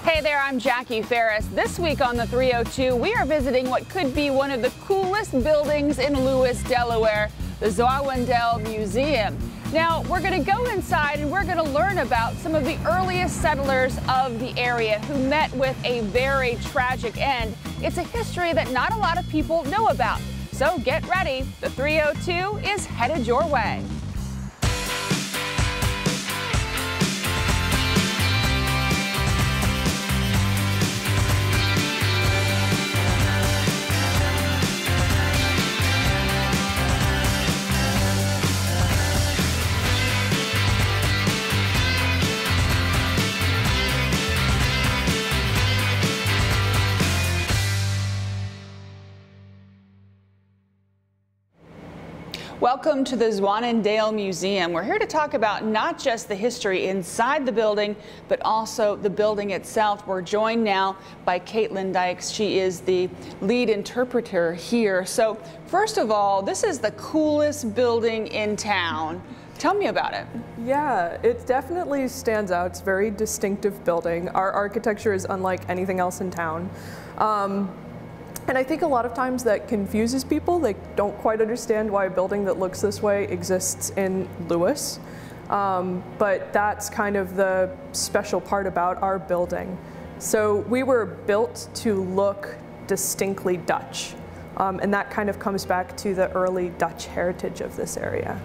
Hey there, I'm Jackie Ferris. This week on the 302, we are visiting what could be one of the coolest buildings in Lewis, Delaware, the Zwaanendael Museum. Now, we're going to go inside and we're going to learn about some of the earliest settlers of the area who met with a very tragic end. It's a history that not a lot of people know about. So get ready. The 302 is headed your way. Welcome to the Zwaanendael Museum. We're here to talk about not just the history inside the building, but also the building itself. We're joined now by Caitlin Dykes. She is the lead interpreter here. So first of all, this is the coolest building in town. Tell me about it. Yeah, it definitely stands out. It's a very distinctive building. Our architecture is unlike anything else in town. And I think a lot of times that confuses people. They don't quite understand why a building that looks this way exists in Lewis. But that's kind of the special part about our building. So we were built to look distinctly Dutch. And that kind of comes back to the early Dutch heritage of this area.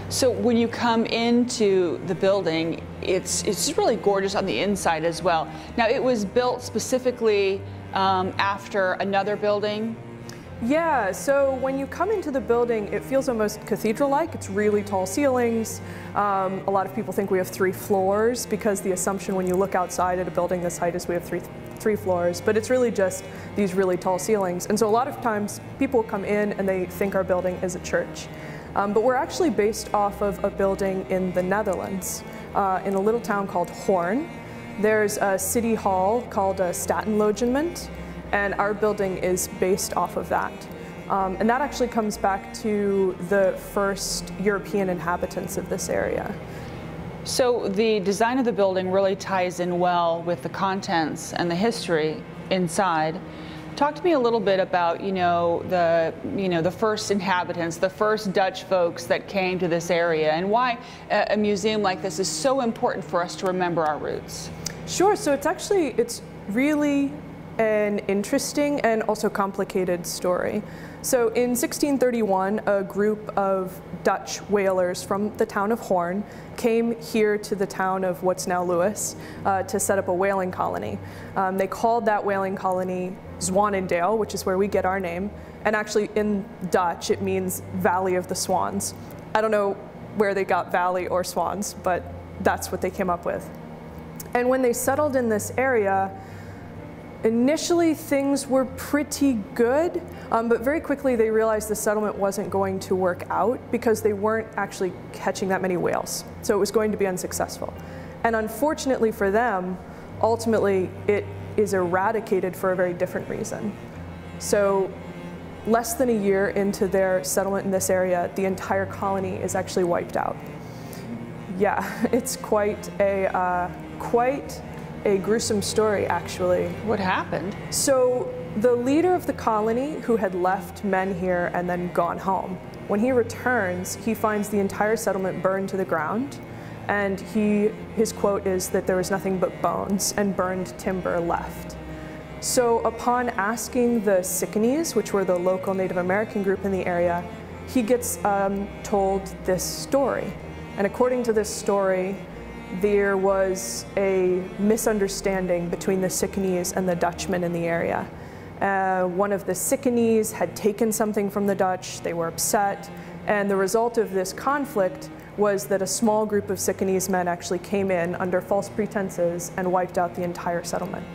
So when you come into the building, it's really gorgeous on the inside as well. Now, it was built specifically after another building? Yeah, so when you come into the building, it feels almost cathedral-like. It's really tall ceilings. A lot of people think we have 3 floors because the assumption when you look outside at a building this height is we have three floors, but it's really just these really tall ceilings. And so a lot of times people come in and they think our building is a church. But we're actually based off of a building in the Netherlands, in a little town called Hoorn. There's a city hall called a Statenlogement, and our building is based off of that. And that actually comes back to the first European inhabitants of this area. So the design of the building really ties in well with the contents and the history inside. Talk to me a little bit about, the first inhabitants, the first Dutch folks that came to this area, and why a museum like this is so important for us to remember our roots. Sure, so it's really an interesting and also complicated story. So in 1631, a group of Dutch whalers from the town of Hoorn came here to the town of what's now Lewis to set up a whaling colony. They called that whaling colony Zwaanendael, which is where we get our name. And actually in Dutch, it means Valley of the Swans. I don't know where they got valley or swans, but that's what they came up with. And when they settled in this area, initially things were pretty good, but very quickly they realized the settlement wasn't going to work out because they weren't actually catching that many whales. So it was going to be unsuccessful. And unfortunately for them, ultimately it is eradicated for a very different reason. So less than a year into their settlement in this area, the entire colony is actually wiped out. Yeah, it's quite a gruesome story, actually. What happened? So the leader of the colony, who had left men here and then gone home, when he returns, he finds the entire settlement burned to the ground, and his quote is that there was nothing but bones and burned timber left. So upon asking the Sicanese, which were the local Native American group in the area, he gets told this story. And according to this story, there was a misunderstanding between the Sicanese and the Dutchmen in the area. One of the Sicanese had taken something from the Dutch, they were upset, and the result of this conflict was that a small group of Sicanese men actually came in under false pretenses and wiped out the entire settlement.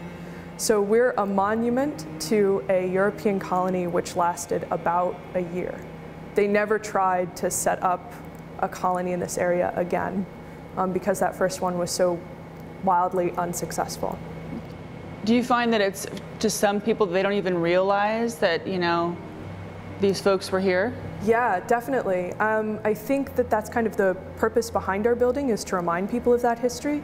So we're a monument to a European colony which lasted about a year. They never tried to set up a colony in this area again because that first one was so wildly unsuccessful. Do you find that it's, to some people, they don't even realize that, these folks were here? Yeah, definitely. I think that that's kind of the purpose behind our building, is to remind people of that history.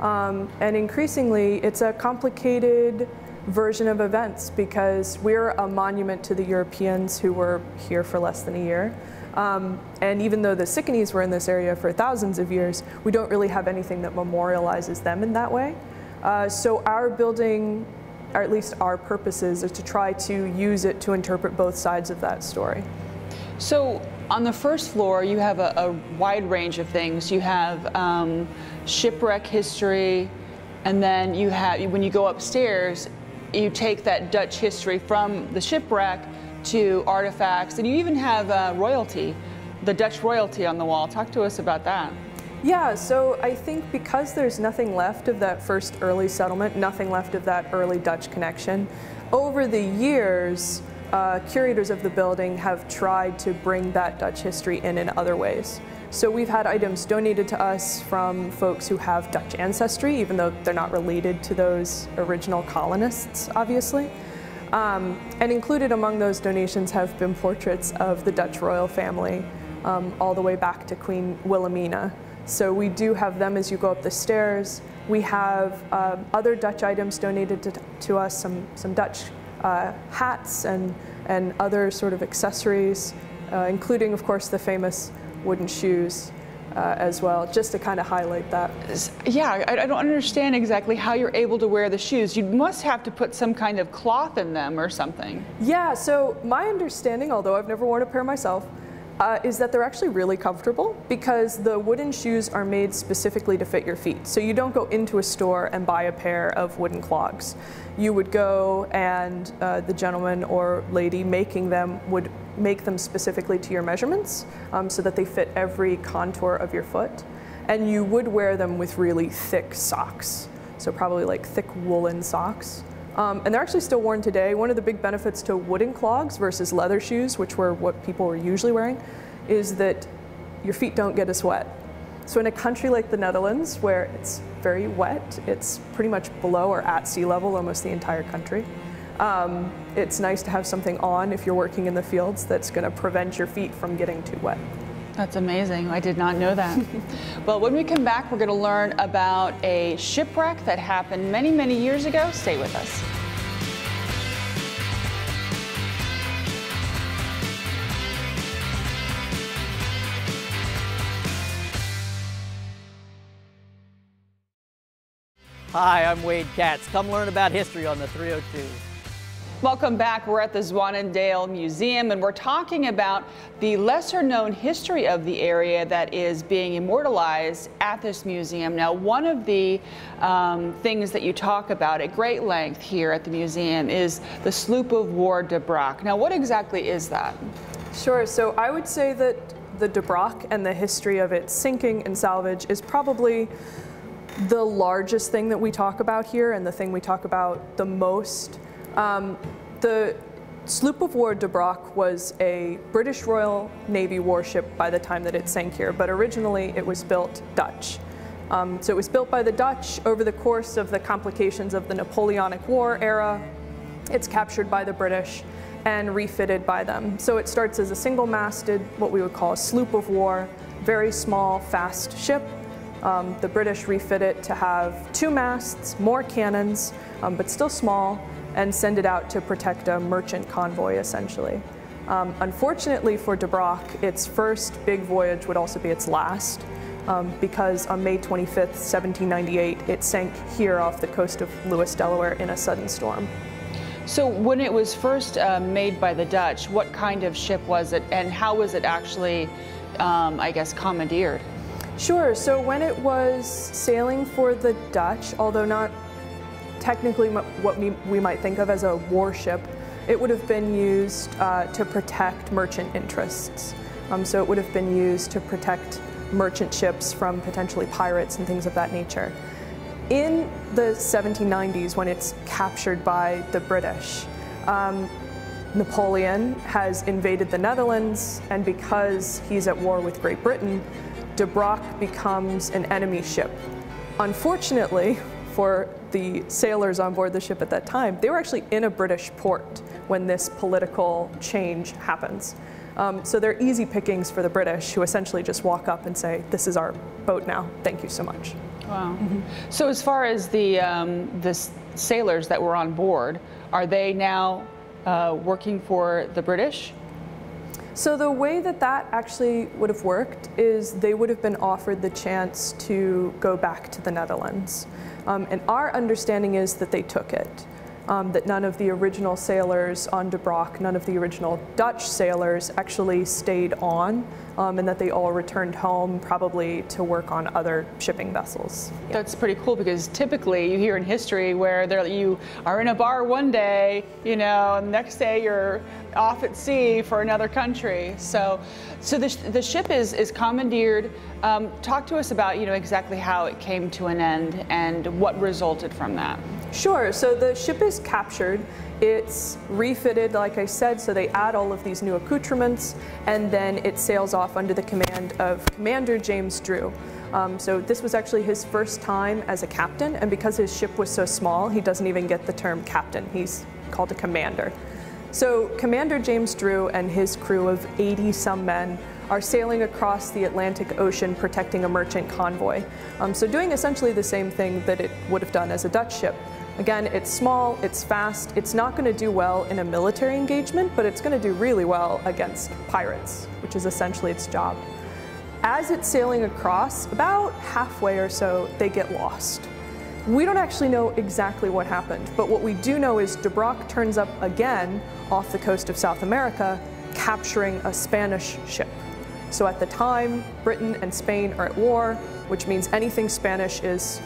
And increasingly, it's a complicated version of events because we're a monument to the Europeans who were here for less than a year. And even though the Sicanese were in this area for thousands of years, we don't really have anything that memorializes them in that way. So our building, or at least our purposes, is to try to use it to interpret both sides of that story. So on the first floor, you have a wide range of things. You have shipwreck history, and then you have, when you go upstairs, you take that Dutch history from the shipwreck to artifacts, and you even have royalty, the Dutch royalty on the wall. Talk to us about that. Yeah, so I think because there's nothing left of that first early settlement, nothing left of that early Dutch connection, over the years, curators of the building have tried to bring that Dutch history in other ways. So we've had items donated to us from folks who have Dutch ancestry, even though they're not related to those original colonists, obviously. And included among those donations have been portraits of the Dutch royal family, all the way back to Queen Wilhelmina. So we do have them as you go up the stairs. We have other Dutch items donated to us, some Dutch hats and other sort of accessories, including, of course, the famous wooden shoes as well, just to kind of highlight that. Yeah, I don't understand exactly how you're able to wear the shoes. You must have to put some kind of cloth in them or something. Yeah, so my understanding, although I've never worn a pair myself, is that they're actually really comfortable because the wooden shoes are made specifically to fit your feet. So you don't go into a store and buy a pair of wooden clogs. You would go and the gentleman or lady making them would make them specifically to your measurements so that they fit every contour of your foot. And you would wear them with really thick socks. So probably like thick woolen socks. And they're actually still worn today. One of the big benefits to wooden clogs versus leather shoes, which were what people were usually wearing, is that your feet don't get as wet. So in a country like the Netherlands, where it's very wet, it's pretty much below or at sea level almost the entire country. It's nice to have something on if you're working in the fields that's going to prevent your feet from getting too wet. That's amazing. I did not know that. Well, when we come back, we're going to learn about a shipwreck that happened many, many years ago. Stay with us. Hi, I'm Wade Katz. Come learn about history on the 302. Welcome back. We're at the Zwaanendael Museum, and we're talking about the lesser-known history of the area that is being immortalized at this museum. Now, one of the things that you talk about at great length here at the museum is the sloop of war De Braak. Now, what exactly is that? Sure. So I would say that the De Braak and the history of its sinking and salvage is probably the largest thing that we talk about here and the thing we talk about the most. The sloop of war De Braak was a British Royal Navy warship by the time that it sank here, but originally it was built Dutch. So it was built by the Dutch over the course of the complications of the Napoleonic War era. It's captured by the British and refitted by them. So it starts as a single-masted, what we would call a sloop of war, very small, fast ship. The British refit it to have 2 masts, more cannons, but still small, and send it out to protect a merchant convoy, essentially. Unfortunately for De Braak, its first big voyage would also be its last, because on May 25th, 1798, it sank here off the coast of Lewis, Delaware in a sudden storm. So when it was first made by the Dutch, what kind of ship was it, and how was it actually, I guess, commandeered? Sure, so when it was sailing for the Dutch, although not technically what we might think of as a warship, it would have been used to protect merchant interests. So it would have been used to protect merchant ships from potentially pirates and things of that nature. In the 1790s, when it's captured by the British, Napoleon has invaded the Netherlands, and because he's at war with Great Britain, De Braak becomes an enemy ship. Unfortunately for the sailors on board the ship at that time, they were actually in a British port when this political change happens. So they're easy pickings for the British, who essentially just walk up and say, "This is our boat now, thank you so much." Wow. So as far as the sailors that were on board, are they now working for the British? So the way that that actually would have worked is they would have been offered the chance to go back to the Netherlands. And our understanding is that they took it. That none of the original sailors on De Brock, none of the original Dutch sailors actually stayed on, and that they all returned home probably to work on other shipping vessels. Yeah. That's pretty cool, because typically you hear in history where you are in a bar one day, you know, and the next day you're off at sea for another country. So the ship is commandeered. Talk to us about, you know, exactly how it came to an end and what resulted from that. Sure, so the ship is captured, it's refitted, like I said, so they add all of these new accoutrements, and then it sails off under the command of Commander James Drew. So this was actually his first time as a captain, and because his ship was so small, he doesn't even get the term captain, he's called a commander. So Commander James Drew and his crew of 80-some men are sailing across the Atlantic Ocean protecting a merchant convoy. So doing essentially the same thing that it would have done as a Dutch ship. Again, it's small, it's fast, it's not going to do well in a military engagement, but it's going to do really well against pirates, which is essentially its job. As it's sailing across, about halfway or so, they get lost. We don't actually know exactly what happened, but what we do know is De Brock turns up again off the coast of South America, capturing a Spanish ship. So at the time, Britain and Spain are at war, which means anything Spanish is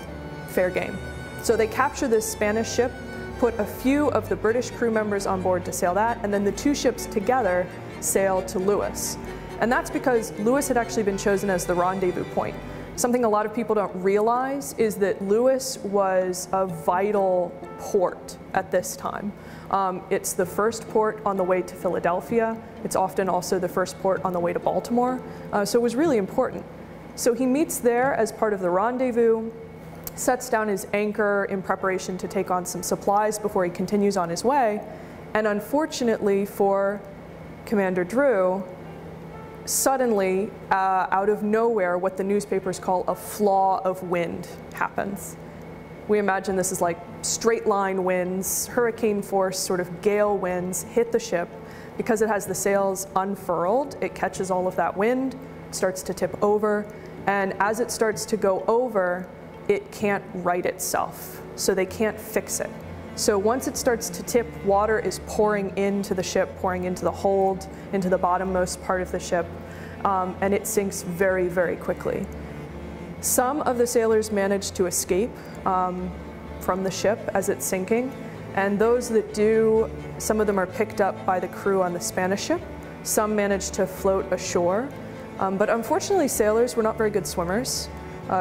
fair game. So they capture this Spanish ship, put a few of the British crew members on board to sail that, and then the two ships together sail to Lewis. And that's because Lewis had actually been chosen as the rendezvous point. Something a lot of people don't realize is that Lewis was a vital port at this time. It's the first port on the way to Philadelphia. It's often also the first port on the way to Baltimore. So it was really important. So he meets there as part of the rendezvous, sets down his anchor in preparation to take on some supplies before he continues on his way. And unfortunately for Commander Drew, suddenly, out of nowhere, what the newspapers call a flaw of wind happens. We imagine this is like straight line winds, hurricane force, sort of gale winds hit the ship. Because it has the sails unfurled, it catches all of that wind, starts to tip over, and as it starts to go over, it can't right itself, so they can't fix it. So once it starts to tip, water is pouring into the ship, pouring into the hold, into the bottommost part of the ship, and it sinks very, very quickly. Some of the sailors manage to escape from the ship as it's sinking, and those that do, some of them are picked up by the crew on the Spanish ship. Some manage to float ashore, but unfortunately sailors were not very good swimmers.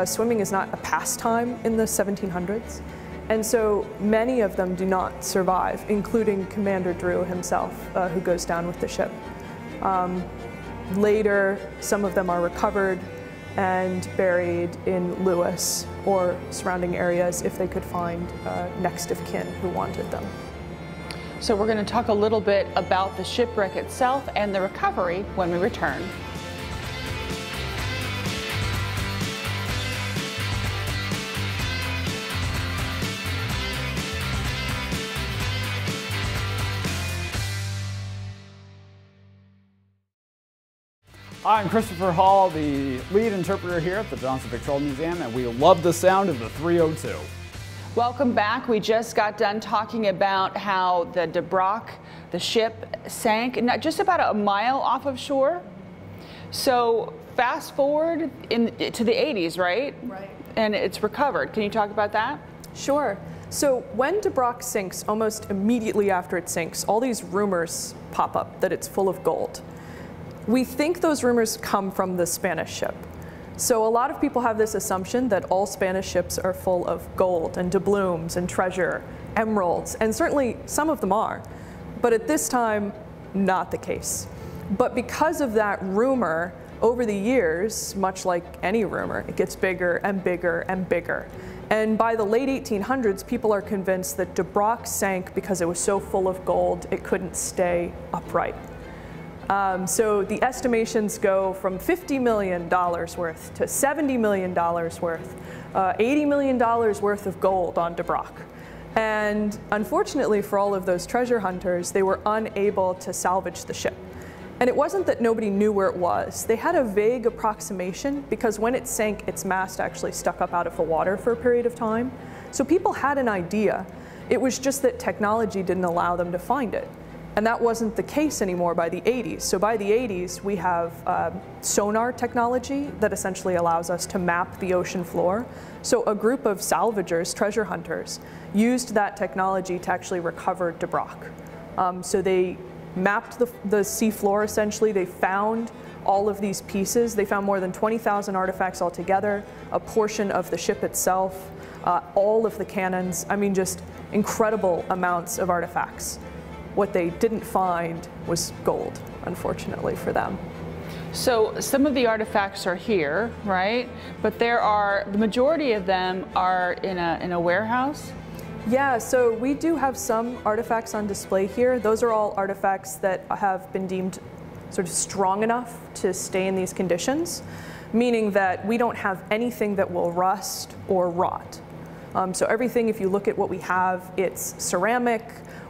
Swimming is not a pastime in the 1700s. And so many of them do not survive, including Commander Drew himself, who goes down with the ship. Later, some of them are recovered and buried in Lewis or surrounding areas if they could find next of kin who wanted them. So we're going to talk a little bit about the shipwreck itself and the recovery when we return. I'm Christopher Hall, the lead interpreter here at the Johnson Victrola Museum, and we love the sound of the 302. Welcome back. We just got done talking about how the De Brock, the ship, sank not just about a mile off of shore. So fast forward to the 80s, right? Right. And it's recovered. Can you talk about that? Sure. So when De Brock sinks, almost immediately after it sinks, all these rumors pop up that it's full of gold. We think those rumors come from the Spanish ship. So a lot of people have this assumption that all Spanish ships are full of gold and doubloons and treasure, emeralds, and certainly some of them are. But at this time, not the case. But because of that rumor, over the years, much like any rumor, it gets bigger and bigger and bigger. And by the late 1800s, people are convinced that De Brock sank because it was so full of gold, it couldn't stay upright. So the estimations go from $50 million worth to $70 million worth, $80 million worth of gold on Dubrac. And unfortunately for all of those treasure hunters, they were unable to salvage the ship. And it wasn't that nobody knew where it was. They had a vague approximation because when it sank, its mast actually stuck up out of the water for a period of time. So people had an idea. It was just that technology didn't allow them to find it. And that wasn't the case anymore by the 80s. So by the 80s, we have sonar technology that essentially allows us to map the ocean floor. So a group of salvagers, treasure hunters, used that technology to actually recover Dubrac. So they mapped the sea floor essentially. They found all of these pieces. They found more than 20,000 artifacts altogether, a portion of the ship itself, all of the cannons. I mean, just incredible amounts of artifacts. What they didn't find was gold, unfortunately for them. So some of the artifacts are here, right? But the majority of them are in a warehouse? Yeah, so we do have some artifacts on display here. Those are all artifacts that have been deemed sort of strong enough to stay in these conditions, meaning that we don't have anything that will rust or rot. So everything, if you look at what we have, it's ceramic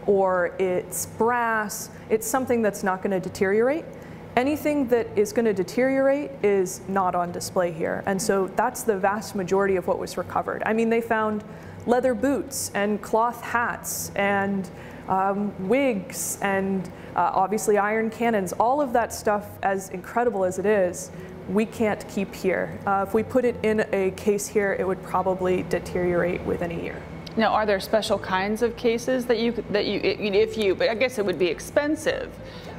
or it's brass, it's something that's not going to deteriorate. Anything that is going to deteriorate is not on display here. And so that's the vast majority of what was recovered. I mean, they found leather boots and cloth hats and wigs and obviously iron cannons. All of that stuff, as incredible as it is, we can't keep here. If we put it in a case here, it would probably deteriorate within a year. Now, are there special kinds of cases that but I guess it would be expensive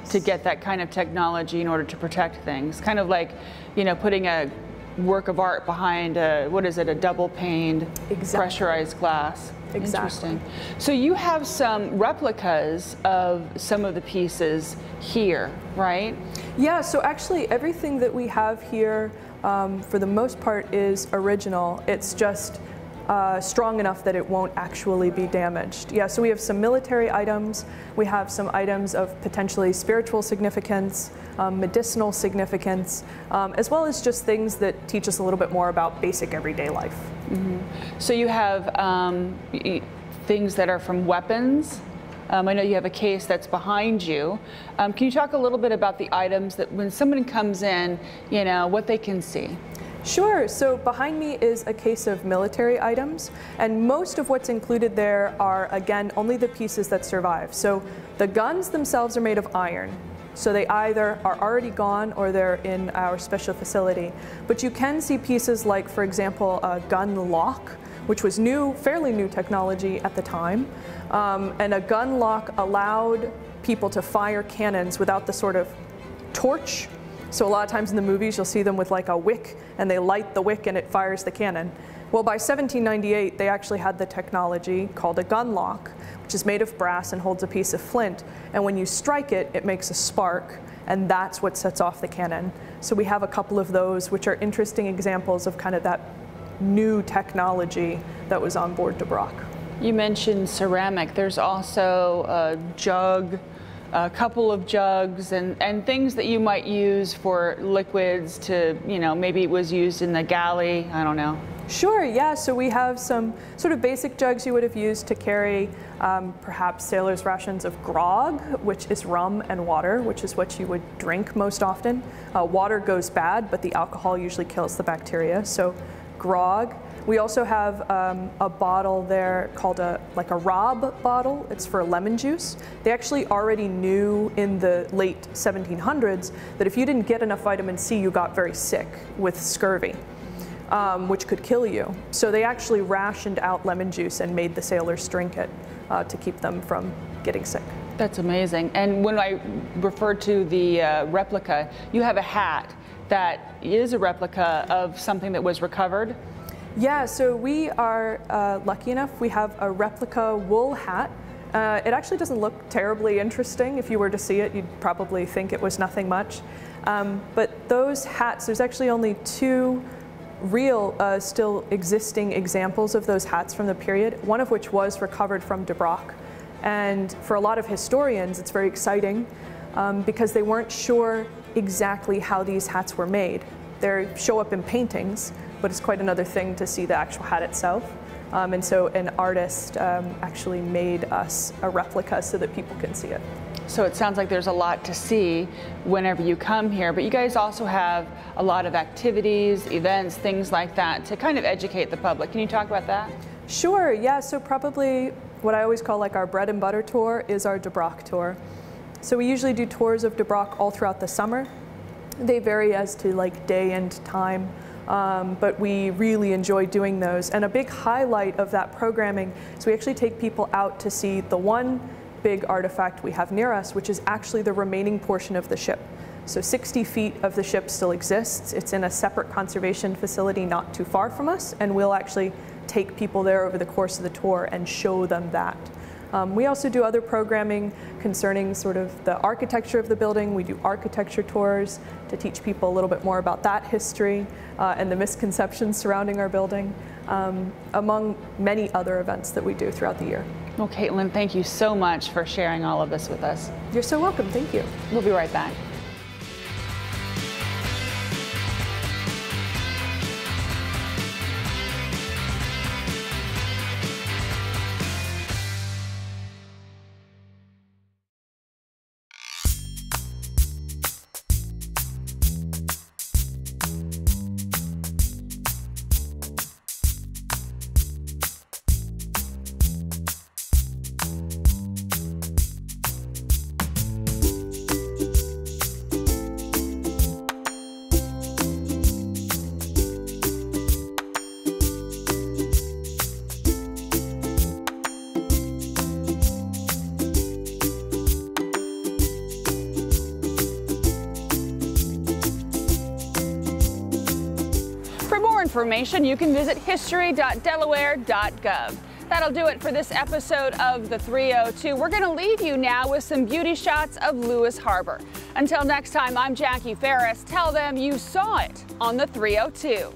to get that kind of technology in order to protect things. Kind of like, putting a work of art behind a double paned pressurized glass. Exactly. Interesting. So you have some replicas of some of the pieces here, right? Yeah, so actually everything that we have here, for the most part, is original. It's just strong enough that it won't actually be damaged. Yeah, so we have some military items, we have some items of potentially spiritual significance, medicinal significance, as well as just things that teach us a little bit more about basic everyday life. Mm-hmm. So you have things that are from weapons. I know you have a case that's behind you. Can you talk a little bit about the items that when someone comes in, what they can see? Sure. So behind me is a case of military items, and most of what's included there are, again, only the pieces that survive. So the guns themselves are made of iron, so they either are already gone or they're in our special facility. But you can see pieces like, for example, a gun lock, which was fairly new technology at the time, and a gun lock allowed people to fire cannons without the sort of torch. So a lot of times in the movies you'll see them with like a wick and they light the wick and it fires the cannon. Well, by 1798 they actually had the technology called a gun lock, which is made of brass and holds a piece of flint, and when you strike it, it makes a spark, and that's what sets off the cannon. So we have a couple of those, which are interesting examples of kind of that new technology that was on board Dubrac. You mentioned ceramic. There's also a jug, a couple of jugs, and things that you might use for liquids to, maybe it was used in the galley, I don't know. Sure, yeah, so we have some sort of basic jugs you would have used to carry perhaps sailors' rations of grog, which is rum and water, which is what you would drink most often. Water goes bad, but the alcohol usually kills the bacteria, so grog. We also have a bottle there called a Rob bottle. It's for lemon juice. They actually already knew in the late 1700s that if you didn't get enough vitamin C, you got very sick with scurvy, which could kill you. So they actually rationed out lemon juice and made the sailors drink it to keep them from getting sick. That's amazing. And when I refer to the replica, you have a hat that is a replica of something that was recovered. Yeah, so we are lucky enough. We have a replica wool hat. It actually doesn't look terribly interesting. If you were to see it, you'd probably think it was nothing much. But those hats, there's actually only two real still existing examples of those hats from the period, one of which was recovered from Dubrac. And for a lot of historians, it's very exciting. because they weren't sure exactly how these hats were made. They show up in paintings, but it's quite another thing to see the actual hat itself. And so an artist actually made us a replica so that people can see it. So it sounds like there's a lot to see whenever you come here, but you guys also have a lot of activities, events, things like that to kind of educate the public. Can you talk about that? Sure, yeah, so probably what I always call like our bread and butter tour is our De Brock tour. So we usually do tours of De Brock all throughout the summer. They vary as to like day and time, but we really enjoy doing those. And a big highlight of that programming is we actually take people out to see the one big artifact we have near us, which is actually the remaining portion of the ship. So 60 feet of the ship still exists. It's in a separate conservation facility not too far from us, and we'll actually take people there over the course of the tour and show them that. We also do other programming concerning sort of the architecture of the building. We do architecture tours to teach people a little bit more about that history and the misconceptions surrounding our building, among many other events that we do throughout the year. Well, Caitlin, thank you so much for sharing all of this with us. You're so welcome. Thank you. We'll be right back. Information, you can visit history.delaware.gov. That'll do it for this episode of the 302. We're going to leave you now with some beauty shots of Lewis Harbor. Until next time, I'm Jackie Ferris. Tell them you saw it on the 302.